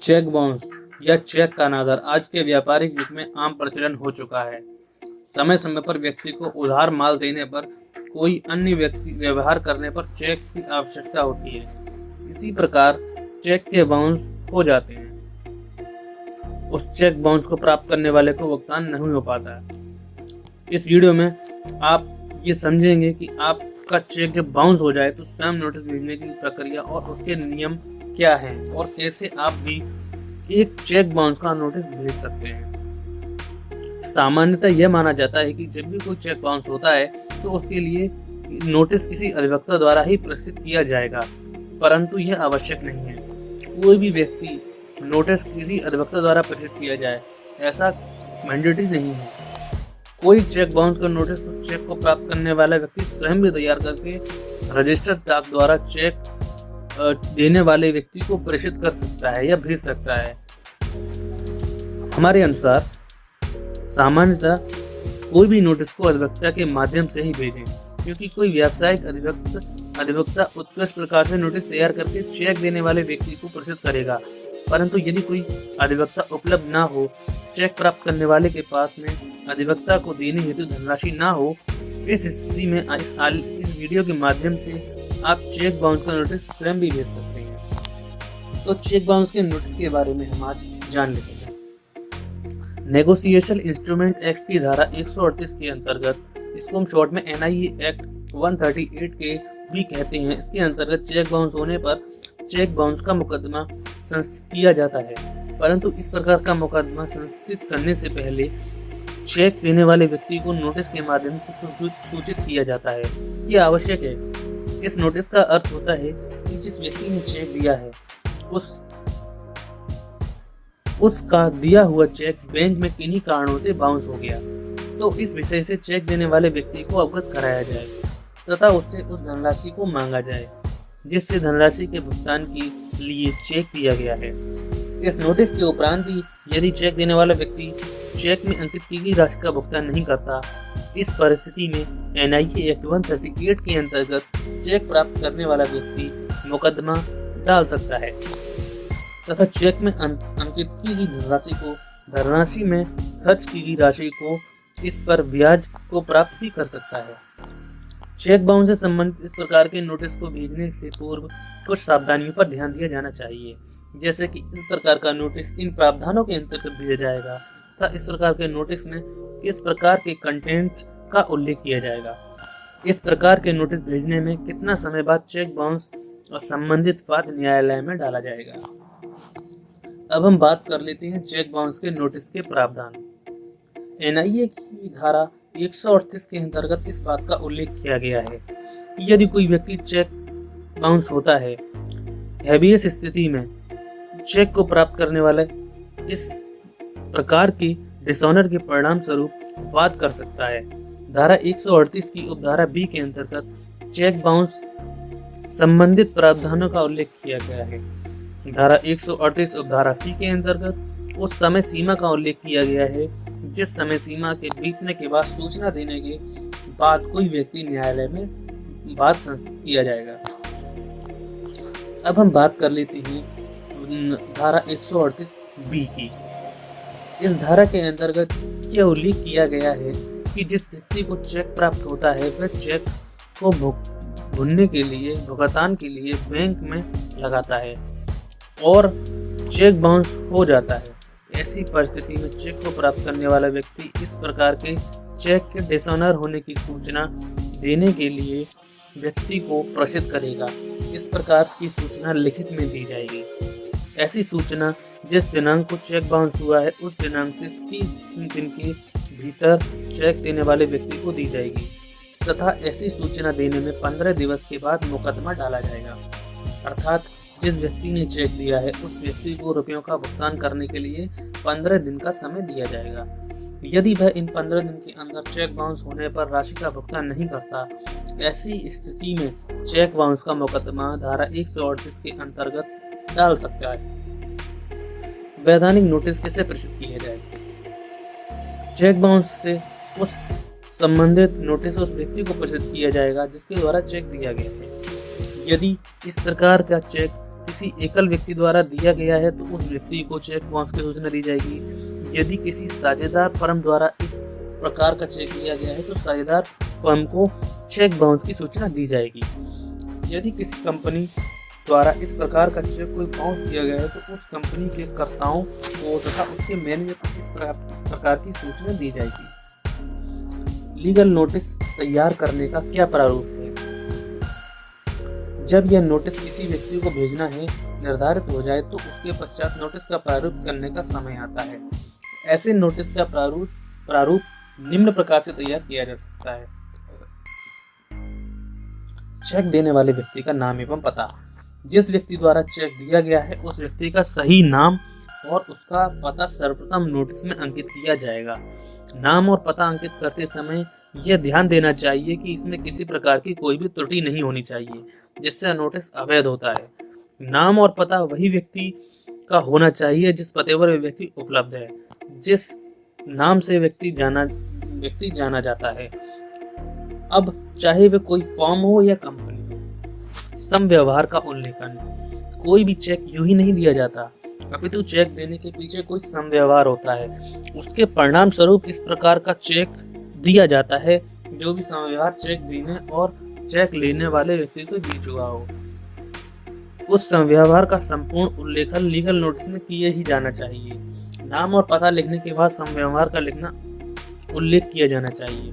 Cheque bounce या check का अनादर आज के व्यापारिक युग में आम प्रचलन हो चुका है। समय समय पर व्यक्ति को उधार माल देने पर कोई अन्य व्यक्ति व्यवहार करने पर चेक की आवश्यकता होती है। इसी प्रकार चेक के बाउंस हो जाते हैं। उस चेक बाउंस को प्राप्त करने वाले को भुगतान नहीं हो पाता है। इस वीडियो में आप ये समझेंगे कि आपका चेक जब बाउंस हो जाए तो स्वयं नोटिस भेजने की प्रक्रिया और उसके नियम क्या हैं और कैसे आप भी एक चेक बाउंस का नोटिस भेज सकते हैं। सामान्यतः यह माना जाता है कि जब भी कोई चेक बाउंस होता है तो उसके लिए नोटिस किसी अधिवक्ता द्वारा ही प्रेषित किया जाएगा, परंतु यह आवश्यक नहीं है। कोई भी व्यक्ति नोटिस किसी अधिवक्ता द्वारा प्रेषित किया जाए ऐसा मैंडेटरी नहीं है। कोई चेक बाउंस का नोटिस उस चेक को प्राप्त करने वाला व्यक्ति स्वयं भी तैयार करके रजिस्टर्ड डाक द्वारा चेक देने वाले व्यक्ति को प्रेषित कर सकता है या भेज सकता है। हमारे अनुसार सामान्यतः कोई भी नोटिस को अधिवक्ता के माध्यम से ही भेजें, क्योंकि कोई व्यावसायिक अधिवक्ता उत्कृष्ट प्रकार से नोटिस तैयार करके चेक देने वाले व्यक्ति को प्रेषित करेगा। परंतु यदि कोई अधिवक्ता उपलब्ध ना हो, चेक प्राप्त करने वाले के पास में अधिवक्ता को देने हेतु धनराशि ना हो, इस स्थिति में इस वीडियो के माध्यम से आप चेक बाउंस का नोटिस स्वयं भी भेज सकते हैं। तो चेक बाउंस के नोटिस के बारे में हम आज जान लेते हैं। नेगोशिएशन इंस्ट्रूमेंट एक्ट की धारा 138 के अंतर्गत, इसको हम शॉर्ट में NIE एक्ट 138 के भी कहते हैं, इसके अंतर्गत चेक बाउंस होने पर चेक बाउंस का मुकदमा संस्थित किया जाता है। परंतु इस प्रकार का मुकदमा संस्थित करने से पहले चेक देने वाले व्यक्ति को नोटिस के माध्यम से सूचित किया जाता है। ये आवश्यक है। इस नोटिस का अर्थ होता है कि जिस व्यक्ति ने चेक दिया है उसका दिया हुआ चेक बैंक में किन्हीं कारणों से बाउंस हो गया, तो इस विषय से चेक देने वाले व्यक्ति को अवगत कराया जाए तथा उससे उस धनराशि को मांगा जाए जिससे धनराशि के भुगतान के लिए चेक दिया गया है। इस नोटिस के उपरांत भी यदि चेक देने वाला व्यक्ति चेक में अंकित की गई राशि का भुगतान नहीं करता, इस परिस्थिति में NIE एक्ट 138 के अंतर्गत चेक प्राप्त करने वाला व्यक्ति मुकदमा डाल सकता है तथा चेक में अंकित की गई धनराशि में खर्च की गई राशि को इस पर ब्याज को प्राप्त भी कर सकता है। चेक बाउंस से संबंधित इस प्रकार के नोटिस को भेजने से पूर्व कुछ सावधानियों पर ध्यान दिया जाना चाहिए, जैसे कि इस प्रकार का नोटिस इन प्रावधानों के अंतर्गत भेजा जाएगा तथा इस प्रकार के नोटिस में किस प्रकार के कंटेंट का उल्लेख किया जाएगा। इस प्रकार के नोटिस भेजने में कितना समय बाद चेक बाउंस और संबंधित वाद न्यायालय में डाला जाएगा। अब हम बात कर लेते हैं चेक बाउंस के नोटिस के प्रावधान। NIE की धारा 138 के अंतर्गत इस बात का उल्लेख किया गया है कि यदि कोई व्यक्ति चेक बाउंस होता है, हैबियस स्थिति में चेक को प्राप्त करने वाले इस प्रकार की डिसऑनर के परिणाम स्वरूप वाद कर सकता है। धारा 138 की उपधारा B के अंतर्गत चेक बाउंस संबंधित प्रावधानों का उल्लेख किया गया है। धारा 138 उपधारा C के अंतर्गत उस समय सीमा का उल्लेख किया गया है जिस समय सीमा के बीतने के बाद सूचना देने के बाद कोई व्यक्ति न्यायालय में वाद संस्थित किया जाएगा। अब हम बात कर लेते हैं धारा 138B की। इस धारा के अंतर्गत यह उल्लेख किया गया है कि जिस व्यक्ति को चेक प्राप्त होता है वह चेक को भुगतान के लिए बैंक में लगाता है और चेक बाउंस हो जाता है। ऐसी परिस्थिति में चेक को प्राप्त करने वाला व्यक्ति इस प्रकार के चेक के डिसऑनर होने की सूचना देने के लिए व्यक्ति को प्रेषित करेगा। इस प्रकार की सूचना लिखित में दी जाएगी। ऐसी सूचना जिस दिनांक को चेक बाउंस हुआ है उस दिनांक से 30 दिन के भीतर चेक देने वाले व्यक्ति को दी जाएगी तथा ऐसी सूचना देने में 15 दिवस के बाद मुकदमा डाला जाएगा। अर्थात जिस व्यक्ति ने चेक दिया है उस व्यक्ति को रुपयों का भुगतान करने के लिए 15 दिन का समय दिया जाएगा। यदि वह इन 15 दिन के अंदर चेक बाउंस होने पर राशि का भुगतान नहीं करता, ऐसी स्थिति में चेक बाउंस का मुकदमा धारा 138 के अंतर्गत डाल सकता है। वैधानिक नोटिस कैसे प्रेषित किया जाए? चेक बाउंस से उस संबंधित नोटिस उस व्यक्ति को प्रेषित किया जाएगा जिसके द्वारा चेक दिया गया है। यदि इस प्रकार का चेक किसी एकल व्यक्ति द्वारा दिया गया है तो उस व्यक्ति को चेक बाउंस की सूचना दी जाएगी। यदि किसी साझेदार फर्म द्वारा इस प्रकार का चेक दिया गया है तो साझेदार फर्म को चेक बाउंस की सूचना दी जाएगी। यदि किसी कंपनी द्वारा इस प्रकार का चेक कोई बाउंस किया गया है तो उस कंपनी के कर्ताओं को तथा उसके मैनेजर को इस प्रकार की सूचना दी जाएगी। लीगल नोटिस तैयार करने का क्या प्रारूप है? जब यह नोटिस किसी व्यक्ति को भेजना है निर्धारित हो जाए तो उसके पश्चात नोटिस का प्रारूप करने का समय आता है। ऐसे नोटिस का प्रारूप निम्न प्रकार से तैयार किया जा सकता है। चेक देने वाले व्यक्ति का नाम एवं पता। जिस व्यक्ति द्वारा चेक दिया गया है उस व्यक्ति का सही नाम और उसका पता सर्वप्रथम नोटिस में अंकित किया जाएगा। नाम और पता अंकित करते समय यह ध्यान देना चाहिए कि इसमें किसी प्रकार की कोई भी त्रुटि नहीं होनी चाहिए जिससे नोटिस अवैध होता है। नाम और पता वही व्यक्ति का होना चाहिए जिस पते पर व्यक्ति उपलब्ध है, जिस नाम से व्यक्ति जाना जाता है। अब चाहे वह कोई फर्म हो या कंपनी हो। सम व्यवहार का उल्लेखन। कोई भी चेक यूं ही नहीं दिया जाता, अपितु चेक देने के पीछे कोई सम व्यवहार होता है। उसके परिणाम स्वरूप इस प्रकार का चेक दिया जाता है जो भी सम व्यवहार चेक देने और चेक लेने वाले व्यक्ति को बीच हुआ हो। उस सम व्यवहार का संपूर्ण उल्लेखन लीगल नोटिस में किए ही जाना चाहिए। नाम और पता लिखने के बाद सम व्यवहार का उल्लेख किया जाना चाहिए।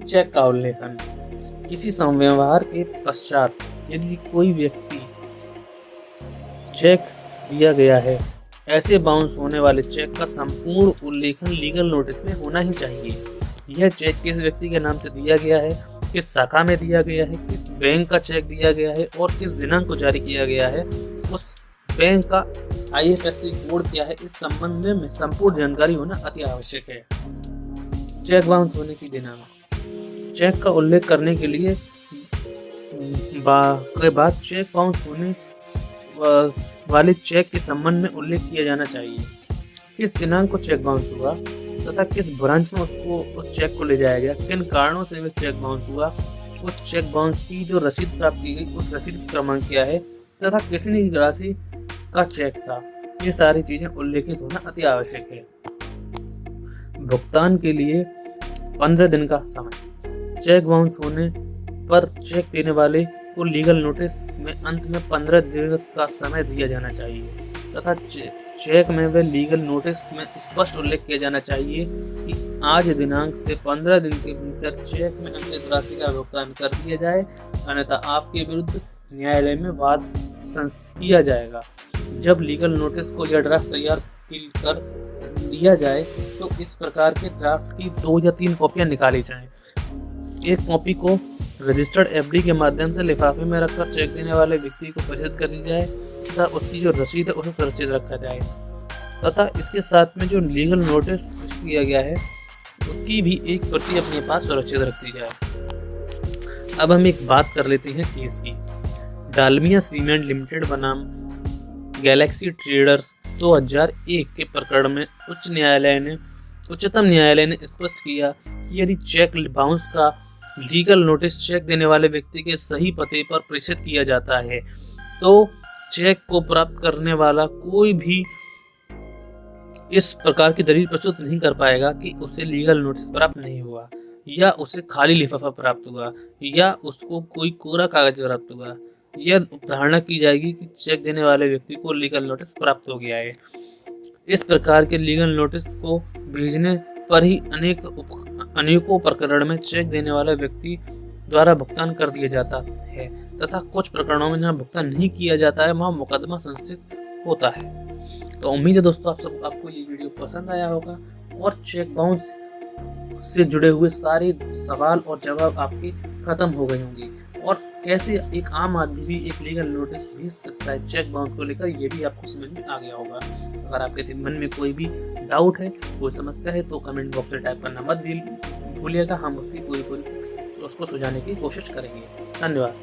चेक का उल्लेखन। किसी सम व्यवहार के पश्चात यदि कोई व्यक्ति चेक दिया गया है, ऐसे बाउंस होने वाले चेक का संपूर्ण उल्लेखन लीगल नोटिस में होना ही चाहिए। यह चेक किस व्यक्ति के नाम से दिया गया है, किस शाखा में दिया गया है, किस बैंक का चेक दिया गया है और किस दिनांक को जारी किया गया है, उस बैंक का IFSC कोड क्या है, इस संबंध में संपूर्ण जानकारी होना अति आवश्यक है। चेक बाउंस होने की दिनांक। चेक का उल्लेख करने के लिए बाद चेक बाउंस होने वाले चेक के संबंध में उल्लेख किया जाना चाहिए। किस दिनांक को चेक बाउंस हुआ तथा किस ब्रांच में उस चेक को ले जाया गया, किन कारणों से वह चेक बाउंस हुआ, उस चेक बाउंस की जो रसीद प्राप्त की गई उस रसीद का क्रमांक क्या है तथा कितनी राशि का चेक था। ये सारी चीजें उल्लेखित होना अति आवश्यक है। भुगतान के लिए 15 दिन का समय। चेक बाउंस होने पर चेक देने वाले को लीगल नोटिस में अंत में 15 दिवस का समय दिया जाना चाहिए तथा चेक में वे लीगल नोटिस में स्पष्ट उल्लेख किया जाना चाहिए कि आज दिनांक से 15 दिन के भीतर चेक में अंकित राशि का भुगतान कर दिया जाए, अन्यथा आपके विरुद्ध न्यायालय में वाद संस्थित किया जाएगा। जब लीगल नोटिस को यह ड्राफ्ट तैयार कर दिया जाए तो इस प्रकार के ड्राफ्ट की 2 या 3 कॉपियां निकाली जाएं। एक कॉपी को रजिस्टर्ड FD के माध्यम से लिफाफे में रखकर चेक देने वाले व्यक्ति को प्रेषित कर दी जाए तथा उसकी जो रसीद है उसे सुरक्षित रखा जाए तथा इसके साथ में जो लीगल नोटिस किया गया है उसकी भी एक प्रति अपने पास सुरक्षित रखी जाए। अब हम एक बात कर लेते हैं केस की। डालमिया सीमेंट लिमिटेड बनाम गैलेक्सी ट्रेडर्स 2001 के प्रकरण में उच्चतम न्यायालय ने स्पष्ट किया कि यदि चेक बाउंस का लीगल नोटिस चेक देने वाले व्यक्ति के सही पते पर प्रेषित किया जाता है तो चेक को प्राप्त करने वाला कोई भी इस प्रकार की दलील प्रस्तुत नहीं कर पाएगा कि उसे लीगल नोटिस प्राप्त नहीं हुआ या उसे खाली लिफाफा प्राप्त हुआ या उसको कोई कोरा कागज प्राप्त हुआ। यह धारणा की जाएगी कि चेक देने वाले व्यक्ति को लीगल नोटिस प्राप्त हो गया है। इस प्रकार के लीगल नोटिस को भेजने पर ही अनेकों प्रकरण में चेक देने वाले व्यक्ति द्वारा भुगतान कर दिया जाता है तथा कुछ प्रकरणों में जहाँ भुगतान नहीं किया जाता है वहाँ मुकदमा संस्थित होता है। तो उम्मीद है दोस्तों आपको ये वीडियो पसंद आया होगा और चेक बाउंस से जुड़े हुए सारे सवाल और जवाब आपके खत्म हो गए होंगे और कैसे एक आम आदमी भी एक लीगल नोटिस भेज सकता है चेक बाउंस को लेकर, ये भी आपको समझ में आ गया होगा। अगर आपके मन में कोई भी डाउट है, कोई समस्या है तो कमेंट बॉक्स में टाइप करना मत भूलिएगा। हम उसकी पूरी उसको सुझाने की कोशिश करेंगे। धन्यवाद।